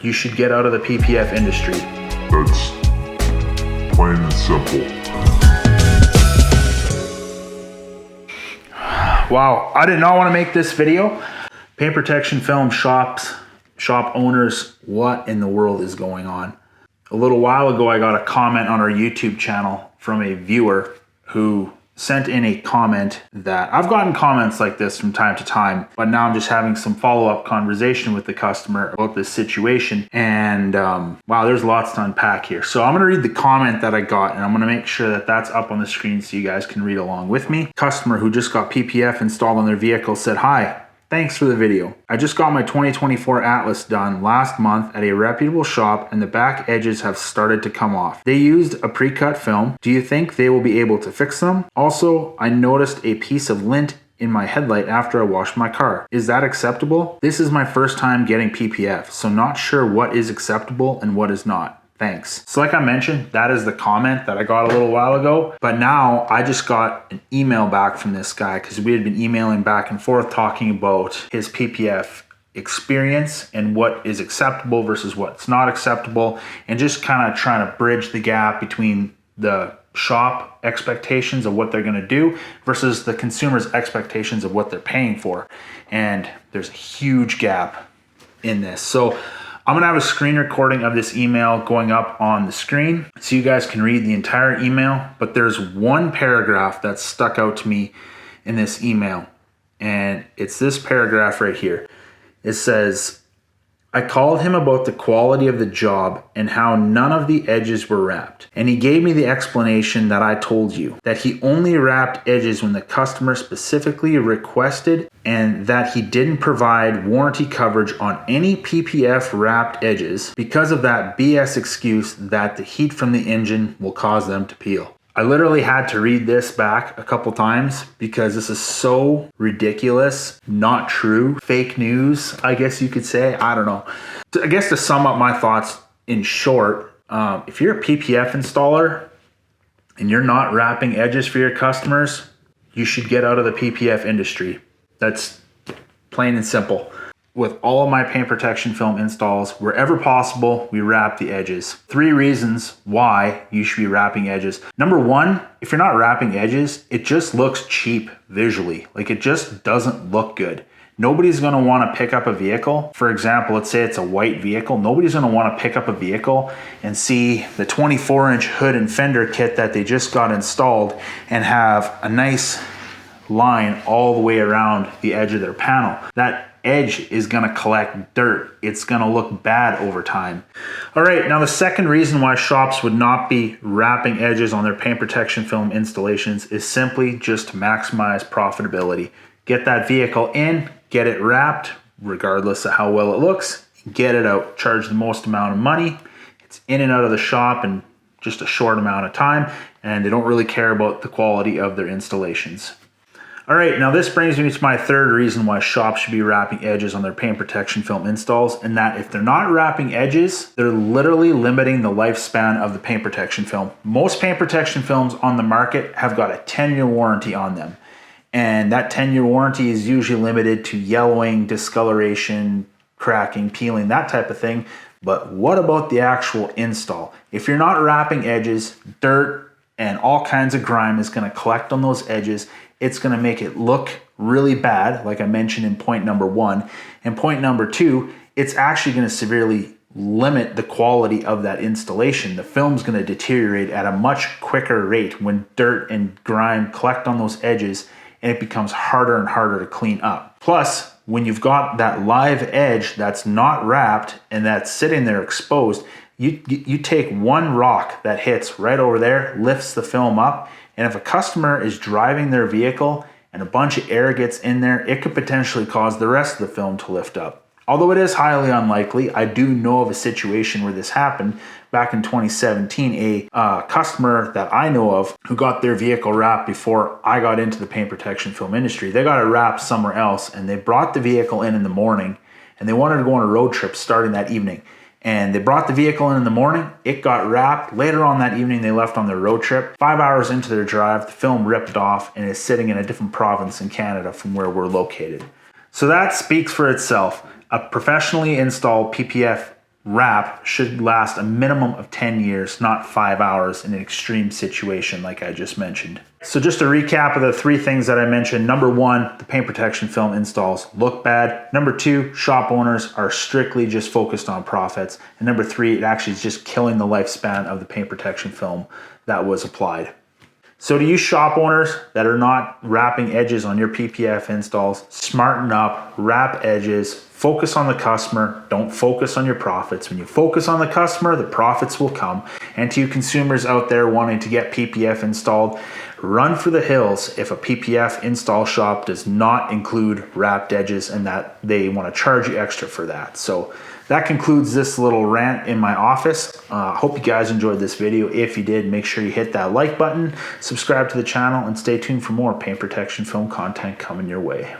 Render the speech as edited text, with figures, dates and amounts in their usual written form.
you should get out of the PPF industry. That's plain and simple. Wow, I did not want to make this video. Paint protection film shop owners, what in the world is going on? A little while ago, I got a comment on our YouTube channel from a viewer who sent in a comment that I've gotten comments like this from time to time, but now I'm just having some follow-up conversation with the customer about this situation. And wow, there's lots to unpack here. So I'm gonna read the comment that I got, and I'm gonna make sure that that's up on the screen so you guys can read along with me. Customer who just got PPF installed on their vehicle said, "Hi, thanks for the video. I just got my 2024 Atlas done last month at a reputable shop and the back edges have started to come off. They used a pre-cut film. Do you think they will be able to fix them? Also, I noticed a piece of lint in my headlight after I washed my car. Is that acceptable? This is my first time getting PPF, so not sure what is acceptable and what is not. Thanks." So like I mentioned, that is the comment that I got a little while ago, but now I just got an email back from this guy because we had been emailing back and forth talking about his PPF experience and what is acceptable versus what's not acceptable, and just kind of trying to bridge the gap between the shop expectations of what they're going to do versus the consumer's expectations of what they're paying for. And there's a huge gap in this. So I'm gonna have a screen recording of this email going up on the screen so you guys can read the entire email, but there's one paragraph that stuck out to me in this email, and it's this paragraph right here. It says, "I called him about the quality of the job and how none of the edges were wrapped. And he gave me the explanation that I told you, that he only wrapped edges when the customer specifically requested and that he didn't provide warranty coverage on any PPF wrapped edges because of that BS excuse that the heat from the engine will cause them to peel." I literally had to read this back a couple times because this is so ridiculous, not true, fake news, I guess you could say. I don't know. I guess to sum up my thoughts in short, if you're a PPF installer and you're not wrapping edges for your customers, you should get out of the PPF industry. That's plain and simple. With all of my paint protection film installs, wherever possible, we wrap the edges. 3 reasons why you should be wrapping edges. Number 1, if you're not wrapping edges, it just looks cheap visually. Like, it just doesn't look good. Nobody's gonna wanna pick up a vehicle. For example, let's say it's a white vehicle. Nobody's gonna wanna pick up a vehicle and see the 24-inch hood and fender kit that they just got installed and have a nice line all the way around the edge of their panel. That edge is going to collect dirt. It's going to look bad over time. All right, now the second reason why shops would not be wrapping edges on their paint protection film installations is simply just to maximize profitability. Get that vehicle in, get it wrapped, regardless of how well it looks, get it out, charge the most amount of money. It's in and out of the shop in just a short amount of time, and they don't really care about the quality of their installations. All right, now this brings me to my third reason why shops should be wrapping edges on their paint protection film installs, and that if they're not wrapping edges, they're literally limiting the lifespan of the paint protection film. Most paint protection films on the market have got a 10-year warranty on them, and that 10-year warranty is usually limited to yellowing, discoloration, cracking, peeling, that type of thing. But what about the actual install? If you're not wrapping edges, dirt and all kinds of grime is going to collect on those edges. It's going to make it look really bad, like I mentioned in point number 1. And point number 2, it's actually going to severely limit the quality of that installation. The film's going to deteriorate at a much quicker rate when dirt and grime collect on those edges, and it becomes harder and harder to clean up. Plus, when you've got that live edge that's not wrapped and that's sitting there exposed, you take one rock that hits right over there, lifts the film up, and if a customer is driving their vehicle and a bunch of air gets in there, it could potentially cause the rest of the film to lift up. Although it is highly unlikely, I do know of a situation where this happened back in 2017. A customer that I know of who got their vehicle wrapped before I got into the paint protection film industry, they got it wrapped somewhere else, and they brought the vehicle in the morning, and they wanted to go on a road trip starting that evening. And they brought the vehicle in the morning, it got wrapped. Later on that evening, they left on their road trip. 5 hours into their drive, the film ripped off and is sitting in a different province in Canada from where we're located. So that speaks for itself. A professionally installed PPF wrap should last a minimum of 10 years, not 5 hours in an extreme situation like I just mentioned. So just a recap of the 3 things that I mentioned. Number 1, the paint protection film installs look bad. Number 2, shop owners are strictly just focused on profits. And number 3, it actually is just killing the lifespan of the paint protection film that was applied. So to you shop owners that are not wrapping edges on your PPF installs, smarten up, wrap edges, focus on the customer, don't focus on your profits. When you focus on the customer, the profits will come. And to you consumers out there wanting to get PPF installed, run for the hills if a PPF install shop does not include wrapped edges and that they want to charge you extra for that. So that concludes this little rant in my office. Hope you guys enjoyed this video. If you did, make sure you hit that like button, subscribe to the channel, and stay tuned for more paint protection film content coming your way.